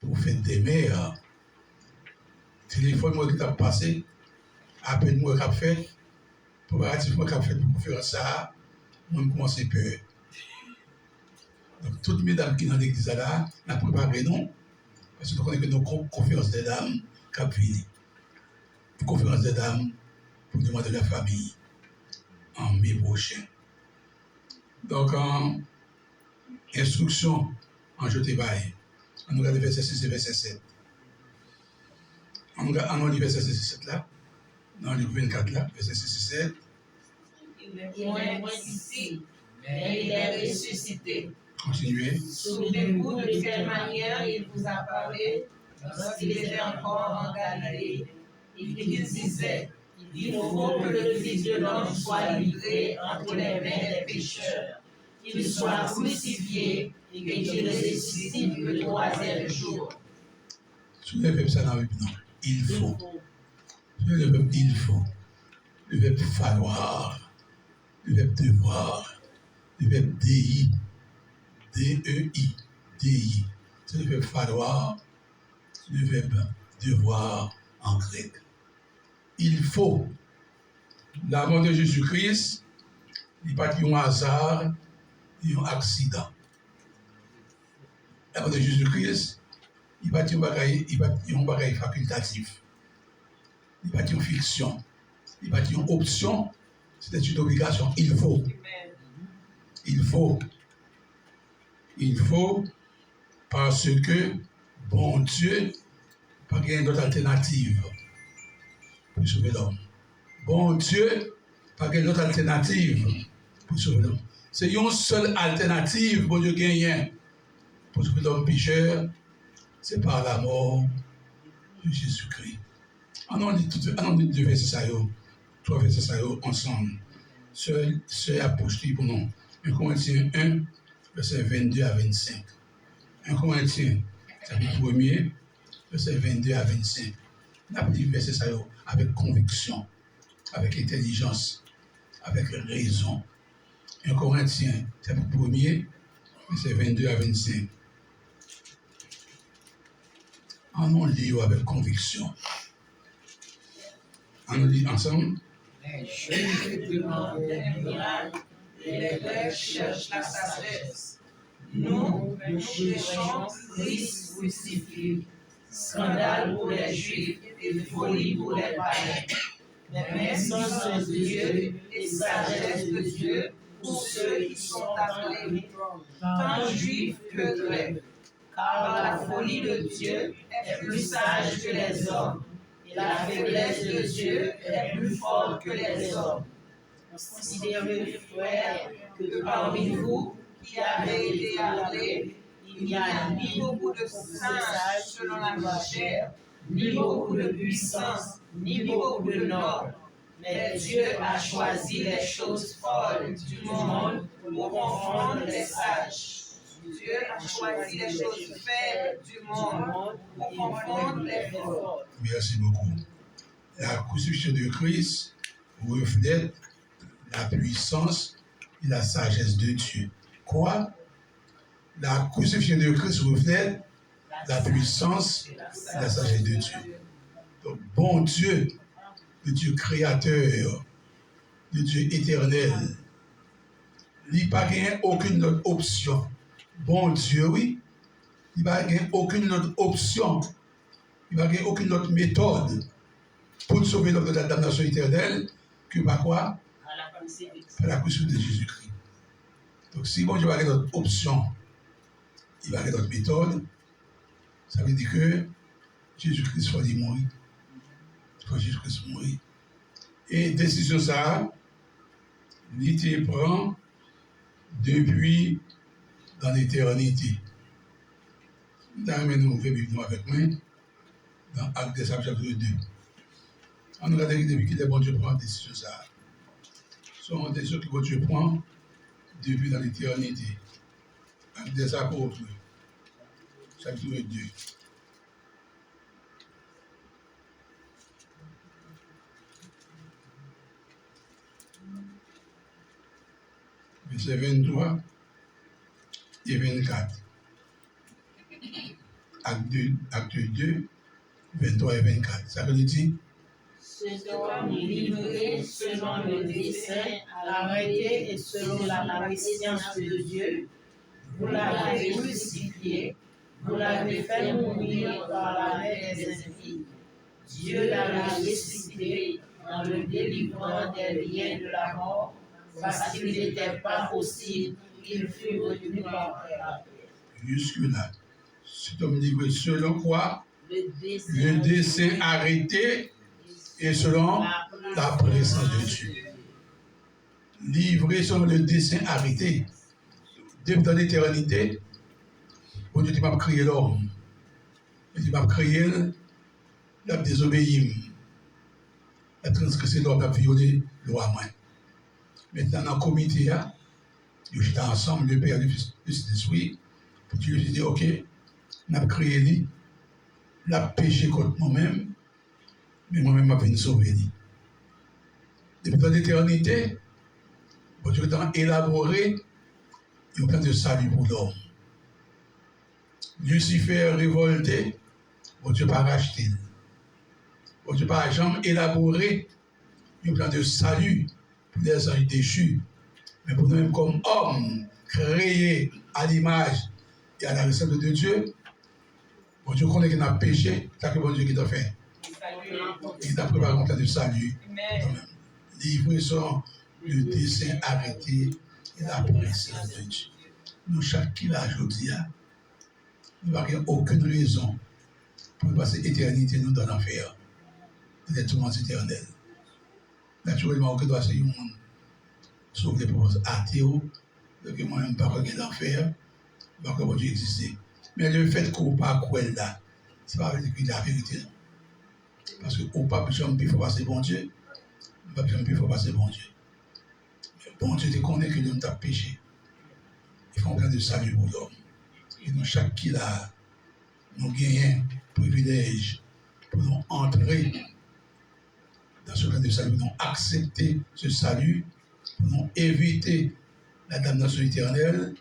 pour faire des mères. Téléphone moi qui t'a passé, appel moi qui a fait, préparatif moi qui a fait pour faire ça, moi je commence à peur. Donc toutes mesdames qui sont dans l'église là, n'a préparé non, parce que nous connaissons que nos conférences des dames qui a fini. Conférence des dames pour demander de la famille en mai prochain. Donc, en instruction, en jeté bail, on regarde verset 6 et verset 7. On lit verset 6 et 7 là, dans le 24 là, verset 6 et 7. Il est moins ici, mais il est ressuscité. Continuez. Souvenez-vous de quelle manière il vous a parlé lorsqu'il était encore en Galilée. Il disait, il faut que le Fils de l'homme soit livré entre les mains des pécheurs, qu'il soit crucifié et qu'il ressuscite le troisième jour. Soulevez ça dans le non. Il faut. Le verbe il faut. Le verbe falloir. Le verbe devoir. Le verbe DI. D-E-I. DI. C'est le verbe falloir. Le verbe devoir en grec. Il faut. La mort de Jésus-Christ, il n'est pas un hasard, il y a un accident. La mort de Jésus-Christ, il n'est pas un bagage facultatif. Il n'est pas une fiction. Il n'est pas une option. C'est une obligation. Il faut. Il faut. Il faut parce que, bon Dieu, pas qu'il y ait d'autre alternative pour sauver l'homme. Bon Dieu, pas qu'il y ait d'autre alternative pour sauver l'homme. C'est une seule alternative pour Dieu gagner pour sauver l'homme pécheur, c'est par la mort de Jésus-Christ. On lit deux versets, trois versets ensemble. C'est apostille pour nous. 1 Corinthiens 1, verset 22 à 25. 1 Corinthiens, chapitre 1er, verset 22 à 25. On a dit verset avec conviction, avec intelligence, avec raison. 1 Corinthiens, chapitre 1er, verset 22 à 25. On lit avec conviction. On lit ensemble. Les Juifs demandent des miracles et les Grecs cherchent la sagesse. Nous prêchons Christ crucifié, scandale pour les Juifs et folie pour les païens. Mais puissance de Dieu et sagesse de Dieu pour ceux qui sont appelés, tant Juifs que Grecs. Car la folie de Dieu est plus sage que les hommes, et la faiblesse de Dieu est plus forte que les hommes. Considérez, frères, que parmi vous qui avez été appelés, il n'y a ni beaucoup de sages selon la chair, ni beaucoup de puissance, ni beaucoup de nobles. Mais Dieu a choisi les choses folles du monde pour confondre les sages. Dieu a choisi les choses faibles du monde pour confondre les forts. Merci beaucoup. La crucifixion de Christ reflète la puissance et la sagesse de Dieu. Quoi? La crucifixion de Christ reflète la puissance et la sagesse de Dieu. Donc, bon Dieu, le Dieu créateur, le Dieu éternel, il n'y a pas aucune autre option. Bon Dieu, oui, il n'y a pas aucune autre option, il n'y a pas aucune autre méthode pour sauver l'homme de la damnation éternelle que par quoi? Par la crucifixion de Jésus-Christ. Donc si bon Dieu va avoir d'autres options, il va avoir d'autres méthodes, ça veut dire que Jésus-Christ faut mourir. Faut Jésus-Christ mourir. Et décision ça, il prend depuis dans l'éternité. Nous nous vivons avec moi dans Actes des Apôtres chapitre 2. On regarde depuis que bon Dieu prend décision ça. Ce sont des choses que bon Dieu prend depuis dans l'éternité. Actes des Apôtres chapitre 2. Verset 23 et 24. Acte 2, 23 et 24. Ça veut dire cet homme livré selon le dessein, arrêté et selon la préscience de Dieu, vous l'avez crucifié, vous l'avez fait mourir par la main des impies. Dieu l'a ressuscité en le délivrant des liens de la mort, parce qu'il n'était pas possible qu'il fût retenu par terre. Jusque-là, cet homme livré selon quoi? Le dessein arrêté et selon la présence de Dieu. Livré selon le dessein arrêté. Depuis dans l'éternité, bon Dieu m'a créé l'homme. Il m'a créé, il a désobéi. Il a transgressé l'homme, il a violé le roi. Maintenant, dans le comité, ils étaient ensemble, le Père, le Fils, l'Esprit. Puis Dieu lui dit, ok, on a créé lui, il a péché contre moi-même, mais moi-même, je viens sauver lui. Depuis dans l'éternité, bon Dieu a élaboré un plan de salut pour l'homme. Lucifer révolté, bon Dieu pas racheté. Bon Dieu pas jamais élaboré un plan de salut pour les anges déchus, mais pour nous-mêmes comme hommes créés à l'image et à la ressemblance de Dieu. Bon Dieu connaît qu'il a péché, c'est que bon Dieu qui t'a fait. Il t'a préparé un plan de salut. Livré sur le dessein arrêté et la présence de Dieu. Nous, chaque qui l'a aujourd'hui, nous n'avons aucune raison pour passer l'éternité nous dans l'enfer. C'est tout le monde éternel. Naturellement, aucun doit essayer le monde. Sauf les pauvres athées, que moi-même, pas regarder l'enfer, pas que Dieu existe. Mais le fait qu'on ne pas croire là, ce n'est pas la vérité. Parce qu'on ne peut pas besoin de passer bon Dieu. On ne peut pas besoin de passer bon Dieu. Mais bon Dieu te connaît que l'homme t'a péché. Il faut un plan de salut pour l'homme. Et nous, chaque qui là, nous gagnons un privilège pour nous entrer dans ce plan de salut, pour nous accepter ce salut, pour nous éviter la damnation éternelle,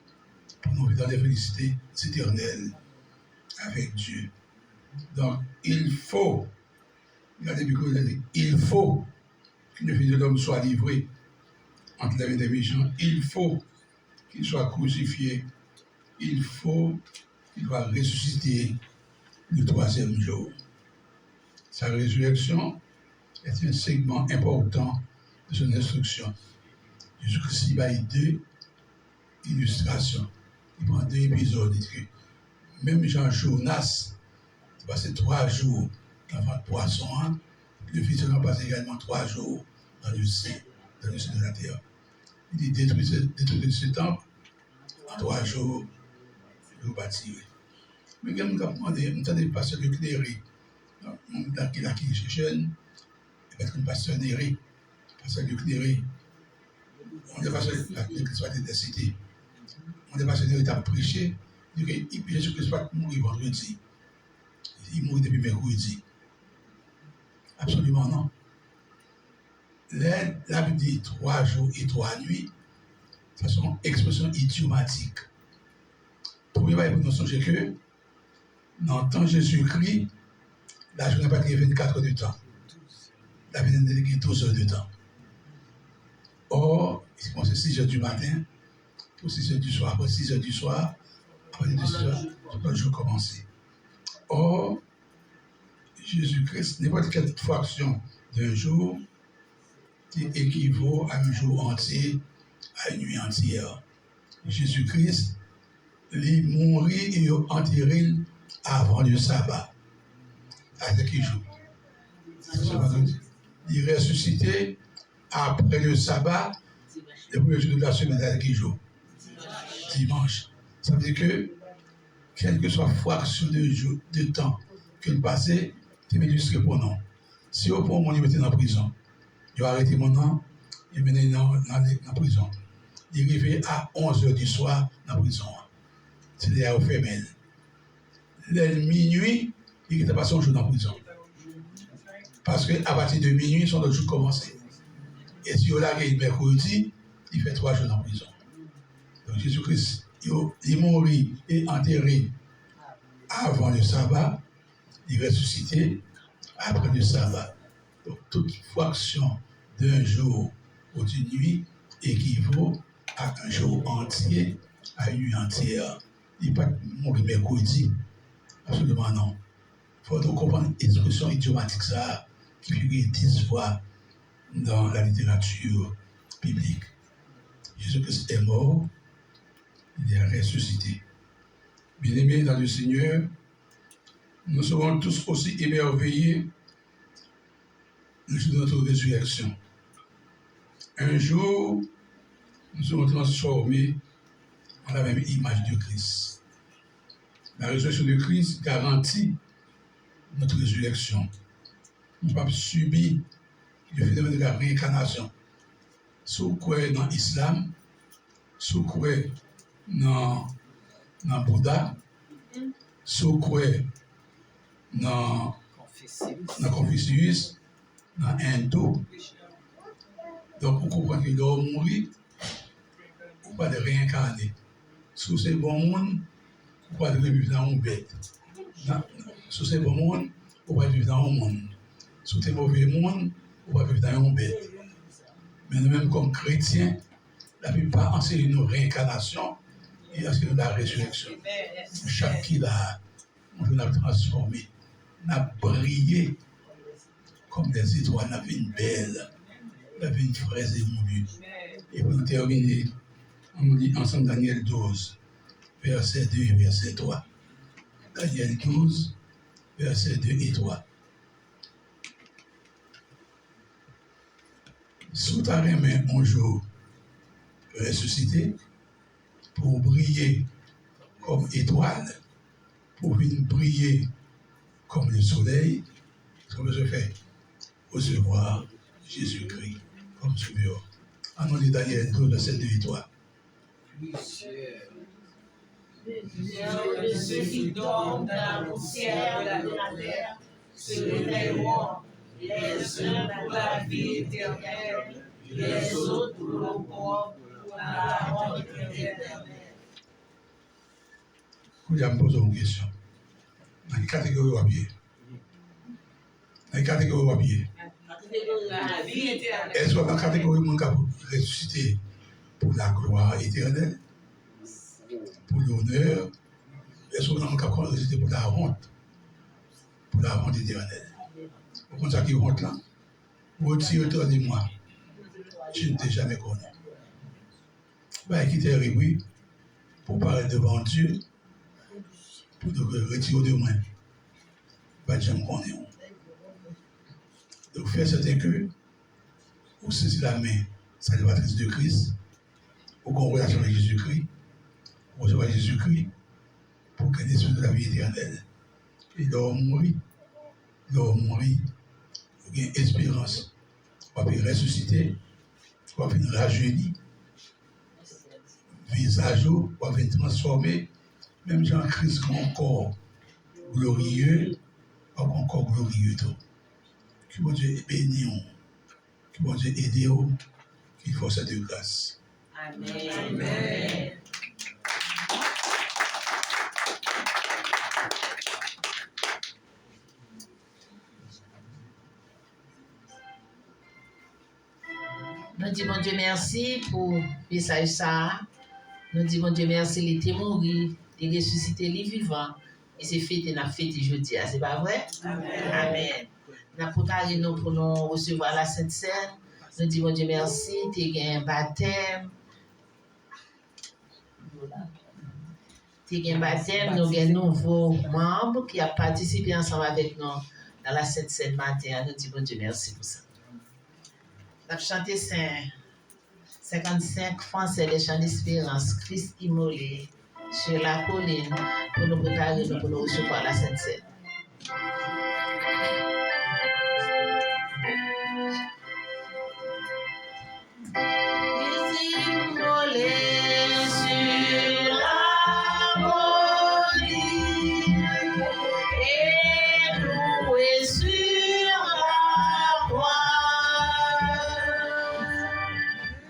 pour nous vivre dans les félicités éternelles avec Dieu. Donc, il faut, regardez bien, il faut que le Fils de l'homme soit livré entre les mains des méchants. Il faut qu'il soit crucifié. Il faut qu'il soit ressuscité le troisième jour. Sa résurrection est un segment important de son instruction. Jésus-Christ il a eu deux illustrations. Il prend deux épisodes. Il dit que même Jean-Jonas, il passé 3 jours dans le poisson. Le Fils de l'homme passe également 3 jours dans le sein de la terre. Il dit détruire ce temple en 3 jours, il va bâtir. Mais quand on a demandé, on a des pasteurs éclairés. On a qui est jeune, il va être un pasteur éclairé. Pasteur éclairé. On est pasteur de la cité. On est pasteur de l'état prêché. Jésus-Christ va mourir vendredi. Il mourit depuis mercredi. Absolument non. La Bible dit 3 jours et 3 nuits. Ce sont expressions idiomatique. Premièrement, il faut nous songer que dans le temps de Jésus-Christ, la journée n'a pas été 24 heures de temps. La vie n'a été 12 heures de temps. Or, il commence à 6 heures du matin, pour 6 heures du soir, après 6 heures du soir, après 6 heures, le jour commencer. Or, Jésus-Christ, n'importe quelle fraction d'un jour qui équivaut à un jour entier, à une nuit entière. Jésus-Christ, il mourit et enterré avant le sabbat. Avec qui joue. Il est ressuscité après le sabbat, le premier jour de la semaine avec qui joue. Dimanche. Ça veut dire que, quelle que soit fraction de temps qu'il passait, tu m'illustres pour nous. Si au point où il mettait dans la prison, il a arrêté mon nom, il mené dans la prison. Il est arrivé à 11h du soir dans la prison. C'est là où il fait mal. Le minuit, il était passé un jour dans la prison. Parce qu'à partir de minuit, son autre jour commençait. Et si on l'a le mercredi, il fait 3 jours dans la prison. Donc Jésus-Christ, il mourit et enterré avant le sabbat, il ressuscité après le sabbat. Donc toute fraction d'un jour ou d'une nuit équivaut à un jour entier, à une nuit entière. Il ne peut pas mourir mercredi. Absolument non. Il faut donc comprendre l'expression idiomatique ça, qui figure 10 fois dans la littérature biblique. Jésus-Christ est mort, il est ressuscité. Bien-aimés dans le Seigneur, nous serons tous aussi émerveillés le jour de notre résurrection. Un jour, nous serons transformés en la même image de Christ. La résurrection de Christ garantit notre résurrection. Nous ne pouvons pas subir le phénomène de la réincarnation. Sous quoi dans l'islam, sous quoi dans Bouddha, sous quoi dans Confucius, dans Hindou. Donc, vous comprenez qu'il doit mourir, ou pas de réincarner. Sous ces bons mondes, ou pas de revivre dans une bête. Sous ces bons mondes, ou pas de vivre dans un monde. Sous ces mauvais mondes, ou pas de vivre dans une bête. Mais nous-mêmes, comme chrétiens, la plupart enseignent nos réincarnations et enseignent la résurrection. Chaque qui l'a, on a transformé, on a brillé comme des étoiles, on a vu une belle, on a vu une fraise émue. Et pour nous terminer, on nous dit ensemble Daniel 12, verset 2 et verset 3. Daniel 12, verset 2 et 3. Sous ta main un jour ressuscité pour briller comme étoile, pour venir briller comme le soleil, ce que je fais, recevoir Jésus-Christ comme sauveur. En nom de Daniel 12, verset 2 et 3. Ceux qui dorment dans la poussière de la terre se réveilleront, les uns pour la vie éternelle, les autres pour le corps, pour la honte éternelle. Je me pose une question. Dans quelle catégorie vous habillez? Dans quelle catégorie vous habillez? La vie éternelle. Est-ce que dans la catégorie où vous ressuscité pour la gloire éternelle, pour l'honneur? Est-ce que dans le cas où vous ressuscité pour la honte éternelle? Vous comprenez ça qui est honte là? Vous retirez-toi de moi. Je ne t'ai jamais connu. Ben, qui t'est réuni pour parler devant Dieu, pour te retirer de moi. Ben, je me connais. Donc, faire certain que vous saisissez la main salvatrice de Christ, vous avez une relation avec Jésus-Christ, vous recevez Jésus-Christ pour gagner de la vie éternelle. Et il doit mourir, vous avez une espérance, vous avez ressuscité, vous avez une rajeuni, visage, vous avez transformé, même Jean-Christ, mon corps glorieux, pas mon corps glorieux tout. Que mon Dieu bénisse, que mon Dieu aide, qu'il faut cette grâce. Amen. Amen. Nous disons Dieu merci pour le message ça. Nous disons Dieu merci, il était mort, il est ressuscité, il est vivant. Et c'est fêté, on a fêté jeudi, c'est pas vrai? Amen. Amen. Nous avons préparé nous pour nous recevoir la Sainte Seine. Nous disons Dieu merci, tu as un baptême. Tu as un baptême, nous avons un nouveau membre qui a participé ensemble avec nous dans la Sainte Seine matin. Nous disons Dieu merci pour ça. Nous avons chanté 55 Français des chants d'espérance, Christ immolé sur la colline pour nous préparer pour nous recevoir la Sainte Seine.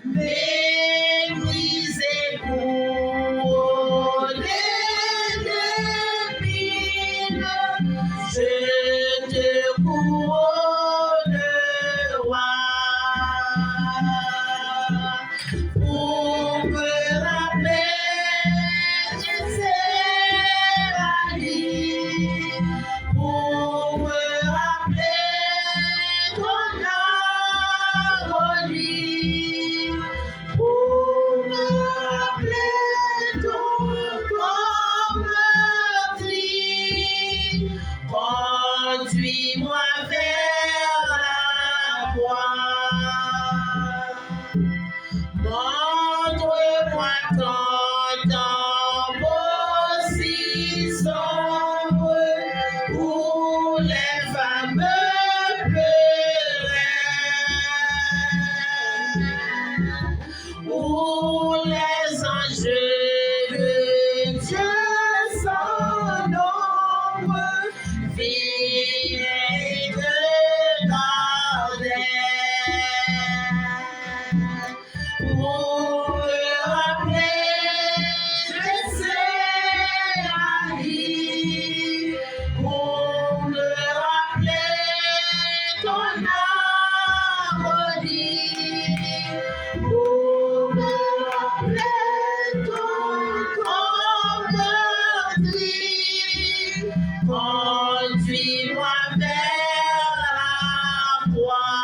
Méprisez-vous, je te couronne roi. Pour me rappeler, je sais la vie. Pour me rappeler ton harmonie. Pour me rappeler ton converti. Conduis-moi vers la croix. Montre-moi ton tombeau si sombre où les femmes pleuraient, où les anges de Dieu sans nombre viennent te garder. Pour me rappeler, je sais la vie. Pour me rappeler ton harmonie. Pour me rappeler ton converti. Conduis-moi vers la croix.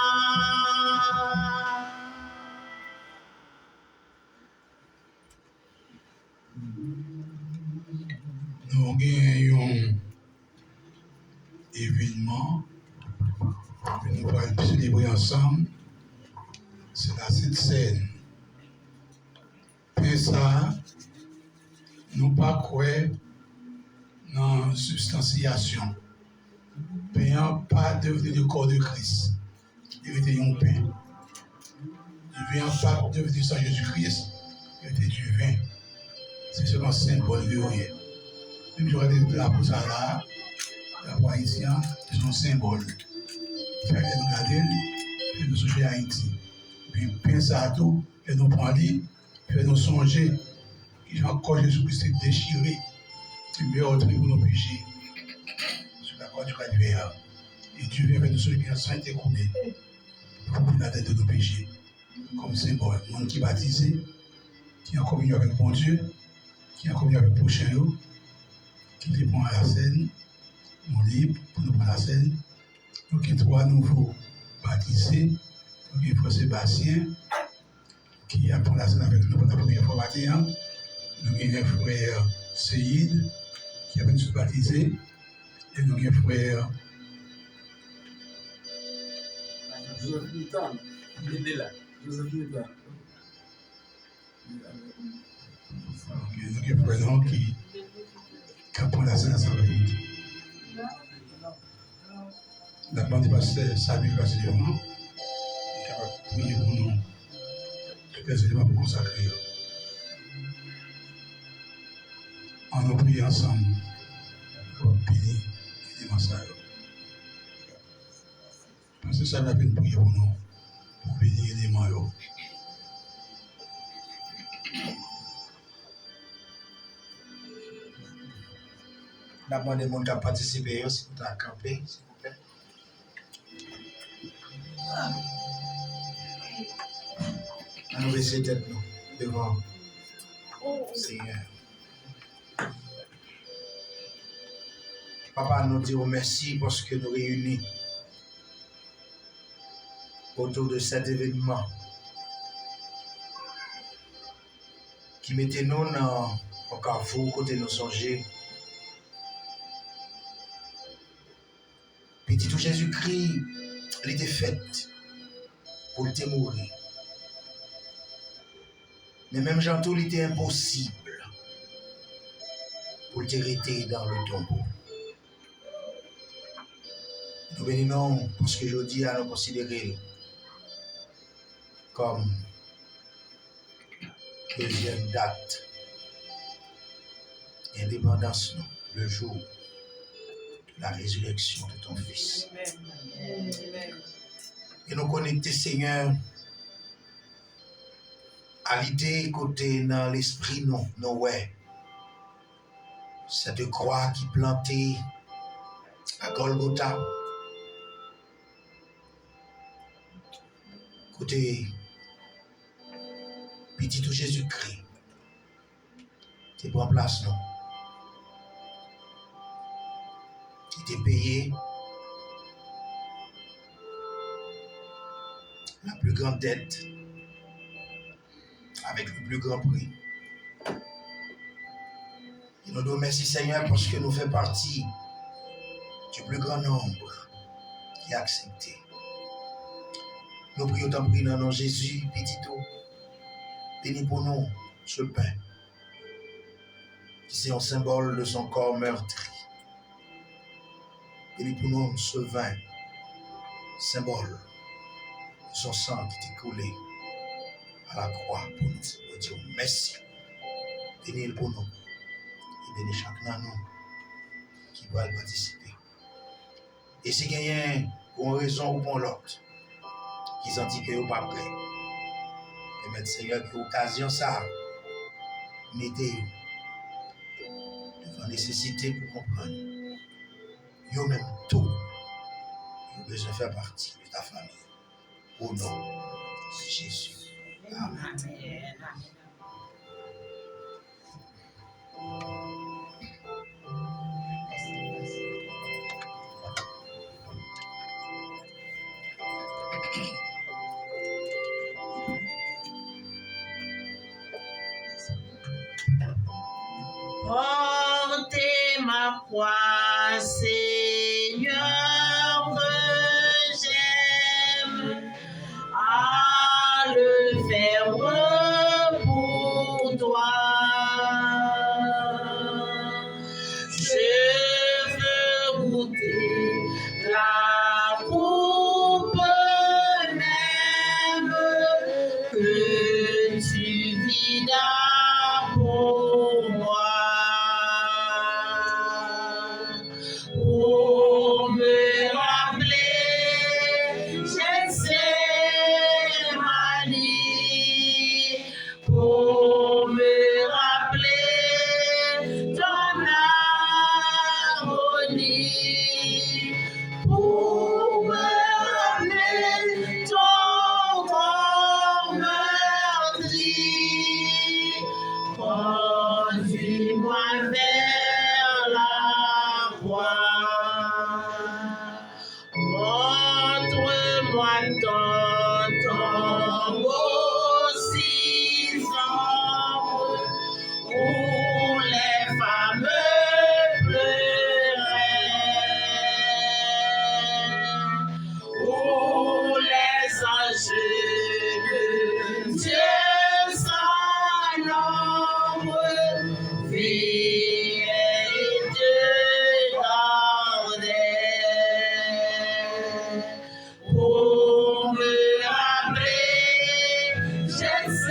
Nous avons un événement que nous allons célébrer ensemble. C'est la Sainte Seine. Puis ça, nous pas croire dans la substantiation. Payant pas devenir le corps de Christ. Il était un pain. Le vin pas devenir sang Jésus-Christ. Il était du vin. C'est seulement symbole de rien. Même si j'aurais dit la pour ça là, la pour haïtien, c'est un symbole. Faire que nous garder, que nous soyons Haïti. Puis penser à tout, que nous prenions, que nous songer, que encore Jésus-Christ est déchiré, qui meurt pour nos péchés. Sur la croix du calvaire. Et Dieu vient faire de ceux qui ont saint écoulé pour la tête de nos péchés. Comme symbole. Le monde qui est baptisé, qui est en communion avec mon Dieu, qui est en communion avec le prochain, qui les prend à la scène, mon libre pour nous prendre la scène. Donc, il y a 3 nouveaux baptisés. Donc, il y a frère Sébastien qui apprend la scène avec nous pour la première fois matin. Donc, il y a frère Seyid qui a été baptisé. Et donc, il y a frère Joseph Nitan, il est là. Joseph Nitan. donc, il y a frère Jean qui apprend la scène ensemble avec nous. La demande du pasteur Samuel Vassilevant est capable de prier pour nous. Tous les éléments pour consacrer. On nous prie ensemble pour bénir les messages. Parce que ça va peine prier pour nous, pour bénir les maillots. La demande des gens qui ont participé, si vous avez campé, s'il vous plaît. On nous baisser tête nous devant le Seigneur. Papa, nous disons merci parce que nous réunis autour de cet événement qui mettait nous dans le carrefour, côté nous songer. Petit tout Jésus-Christ, il était fait pour te mourir. Mais même Jean-Tout, il était impossible pour te rester dans le tombeau. Nous bénissons parce que je dis à nous considérer comme deuxième date. Indépendance, nous, le jour de la résurrection de ton Fils. Amen. Et nous connecter, Seigneur, à l'idée côté dans l'esprit, ouais. Cette croix qui plantait à Golgotha, côté petit tout Jésus-Christ, tu prends place, non? Tu t'es payé la plus grande dette avec le plus grand prix. Et nous nous remercions, Seigneur, parce que nous faisons partie du plus grand nombre qui a accepté. Nous prions ton prix dans le nom de Jésus, petit tout. Bénis pour nous ce pain, qui c'est un symbole de son corps meurtri. Bénis pour nous ce vin, symbole de son sang qui t'est coulé à la croix pour nous. Nous disons merci. Bénis pour nous. Et bénis chacun de nous qui va participer. Et si quelqu'un pour une raison ou pour l'autre, qui s'en dit que vous pas prêt, permettez Seigneur que l'occasion ça, mettez devant nécessité pour comprendre. Vous même tout, vous besoin de faire partie de ta famille. Au nom de Jésus. Amen. Portez ma croix, Seigneur, que j'aime à le faire pour toi. Je veux goûter la coupe même que tu vidas pour moi. Pour me rappeler, Gethsémani, pour me rappeler ton agonie, pour me rappeler ton corps meurtri. Conduis-moi vers la croix. Montre-moi ton tombeau si sombre où les femmes pleuraient, où les anges de Dieu sans nombre vivaient et te gardaient. Pour me rappeler, Gethsémani,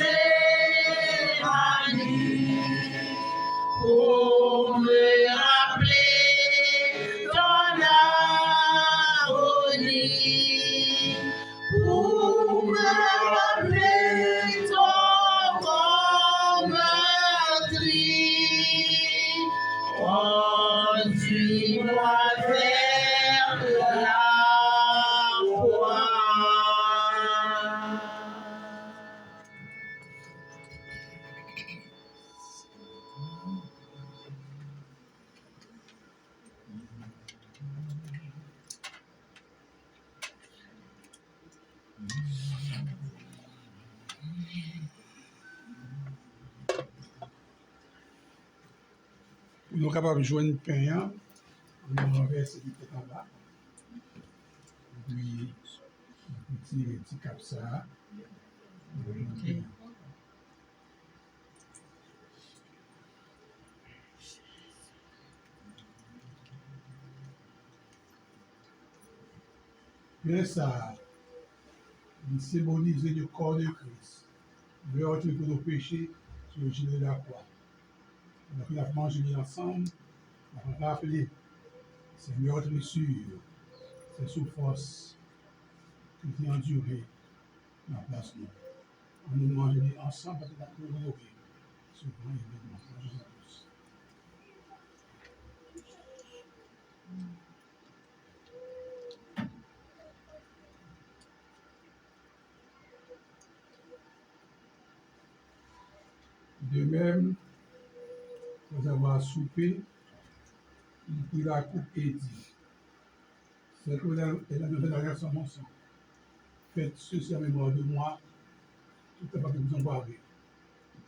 pour me rappeler ton agonie, pour me rappeler ton corps meurtri. Conduis-moi vers la croix. Nous sommes capables de jouer une pain, on renverse du côté en bas. Puis, petit cap ça. Mais ça, il symbolise le corps de Christ. Meurtre pour nos péchés sur le gilet de la croix. Donc, on a mangé ensemble, on a rappelé ces meurtrissures, ces souffrances qui ont enduré dans la place nous. On nous mange ensemble parce qu'on a tout honoré. Souvent, évidemment, Jésus tous. De même, après avoir soupé, il prit la coupe et dit, cette coupe est la nouvelle alliance en mon sang. Faites ceci en mémoire de moi, tout le temps que vous en boirez.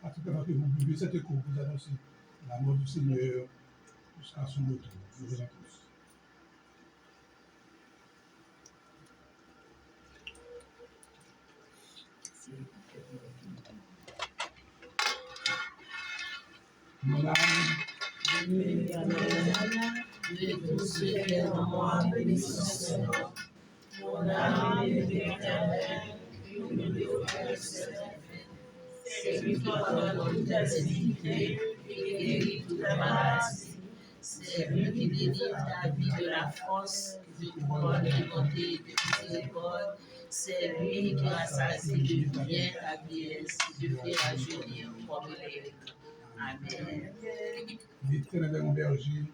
À tout le temps que vous buvez cette coupe, vous annoncez la mort du Seigneur jusqu'à son retour. Nous verrons tous. Mon âme, de tous ceux qui aiment moi, bénissent son nom. Mon âme est l'Éternel, une de vos frères c'est lui qui pardonne toute ta iniquité et guérit toute ta maladie. C'est lui qui délivre ta vie de la force, de couronne de bonté et de miséricorde. C'est lui qui rassasie de bien ta vieillesse, de fait rajeunir comme les. Amen. l'Éternel est mon berger,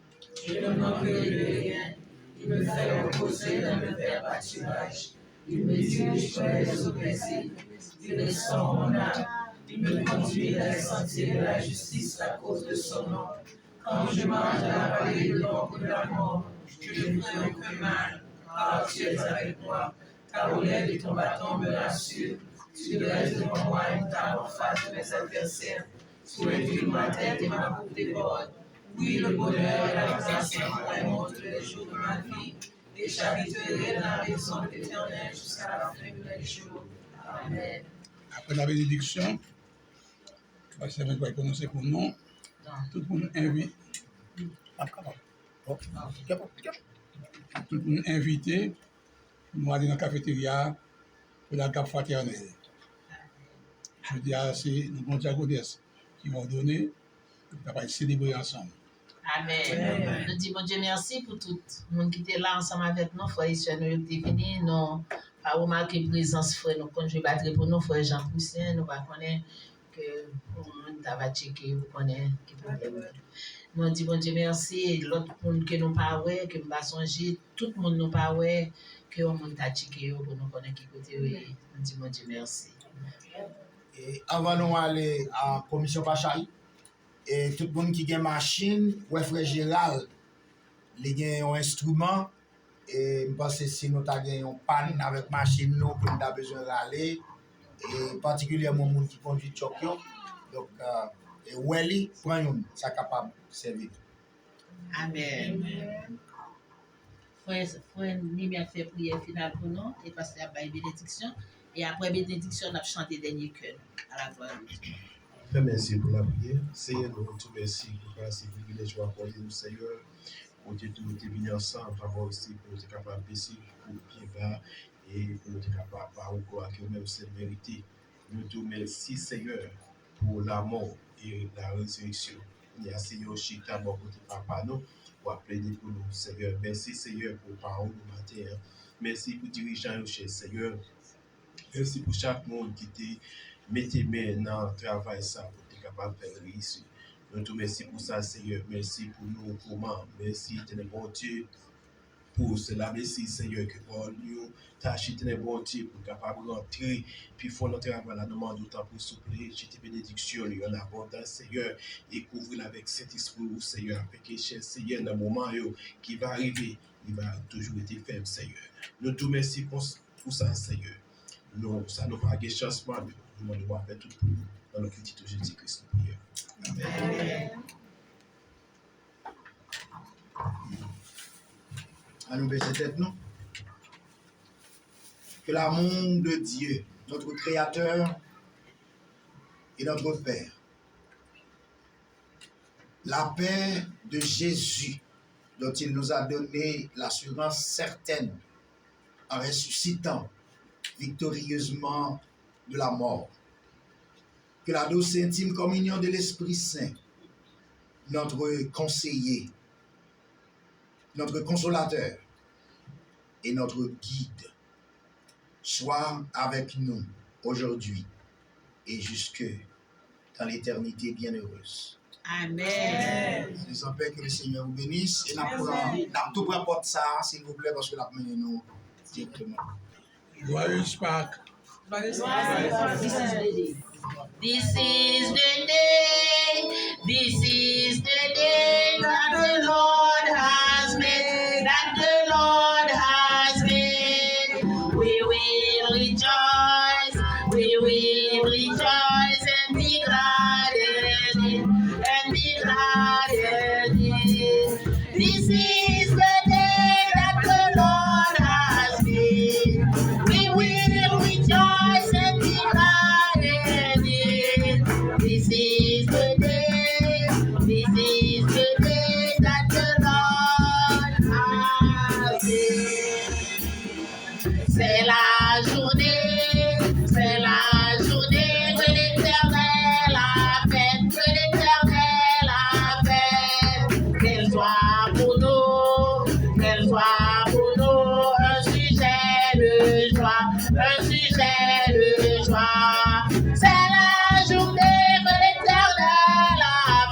Je ne manquerai de rien. Il me fait reposer dans le vert pâturage. Il me dirige vers les eaux paisibles. Il restaure mon âme. Il me conduit dans les sentiers de la justice à cause de son nom. Quand je marche dans la vallée de l'ombre de la mort, je ne crains aucun mal, car tu es avec moi. Ta roulette et ton bâton me rassurent. Tu dresses devant moi une table en face de mes adversaires. Tu inclines ma tête et ma bouche déborde. Oui, le bonheur et la grâce m'accompagneront tous les jours de ma vie, et j'habiterai dans la maison de l'Éternel jusqu'à la fin de mes jours. Amen. après la bénédiction, ça va être prononcé pour nous. Tout le monde invite. Tout le monde invité. Nous allons dans la cafétéria pour la cape fraternelle. Je dis à c'est nos bons diaconesses qui vont donner, on va célébrer ensemble. Amen. Nous disons, bon Dieu, merci pour tout le monde qui était là ensemble avec nous, frères et sœurs, nous sommes venus, nous pas remarqué la présence, frère, nous conjuguons battre pour nous, frère Jean Poussin, nous ne connaissons que le monde va checker, vous connaissez qui problème. Nous disons, bon Dieu, merci, et l'autre monde que nous pas que nous pas songer, tout le monde nous pas que le monde a checké pour nous connaître qui côté, nous disons, bon Dieu, merci. Et avant nous aller à la commission Pachaï, et tout le monde qui a une machine, ouais, frère Gérald, il a un instrument, et je pense que si nous avons une panne avec la machine, nous avons besoin d'aller, et particulièrement les gens qui conduisent Tokyo, donc, et Welly, prend une, ça capable de servir. Amen. Frère Nimi a fait prière finale pour nous, et pasteur a une bénédiction, et après bénédiction, on a chanté dernier cœur à la gloire de Dieu. Très merci pour la prière. Seigneur, nous te merci pour ce privilège accordé nous, Seigneur. Pour que nous sommes venus ensemble, pour aussi pour nous être capables de baisser, pour bien bas, et pour nous être capables de encore que même c'est mérité. Nous te merci, Seigneur, pour la mort et la résurrection. Il y a Seigneur, Chita, bon côté papa, nous, pour appeler pour nous, Seigneur. Merci, Seigneur, pour parole du matin. Merci pour dirigeant, Seigneur. Merci pour chaque monde qui te mettez main dans le travail ça pour être capable de faire réussir. Nous te merci pour ça, Seigneur. Merci pour nous, comment. Merci, Téné bon Dieu, pour cela. Merci, Seigneur, que pour nous, tâcher, Téné bon Dieu, pour capable de rentrer, puis faire notre travail là, nous demandons d'autant pour souffler. J'ai tes bénédictions, en abondance, Seigneur, et couvrir avec cet esprit, Seigneur, avec cher Seigneur, dans le moment qui va arriver, il va toujours être ferme, Seigneur. Nous te merci pour ça, Seigneur. Nous, ça nous va gagner changement, nous devons faire tout pour nous, dans le petit de Jésus-Christ. Amen. À nous baisser tête, nous. Que l'amour de Dieu, notre Créateur et notre Père, la paix de Jésus, dont il nous a donné l'assurance certaine en ressuscitant victorieusement de la mort. Que la douce et intime communion de l'Esprit Saint, notre conseiller, notre consolateur et notre guide, soit avec nous aujourd'hui et jusque dans l'éternité bienheureuse. Amen. Nous en paix, que le Seigneur vous bénisse et nous tout porte ça, s'il vous plaît, parce que la mené nous directement. Joyeuse Pâques. This is the day. This is the day that the Lord has made. That the Lord has made. We will rejoice. We will rejoice and be glad in it. And be glad in it. This is the day that the Lord has made. We will rejoice and be glad in it. This is the day. This is the day that the Lord has made. C'est la journée que l'Éternel a faite, que l'Éternel a faite. Qu'elle soit pour nous un sujet de joie, un sujet de joie. C'est la journée que l'Éternel a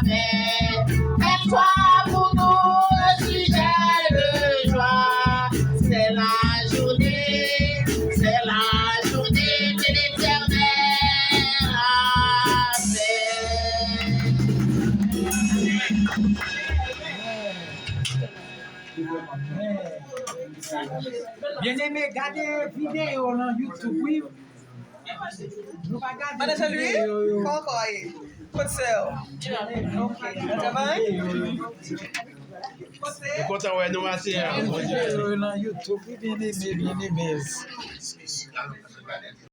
faite. Qu'elle soit pour nous un sujet de joie. C'est la journée que l'Éternel a faite. Bien-aimé, gardez vidéo dans YouTube, oui. Nous pas garder Madame Salut, vidéo. comment quoi? Put sale. Ok, ça va? Content ouais nous Vidéo dans YouTube, oui, bien-aimé.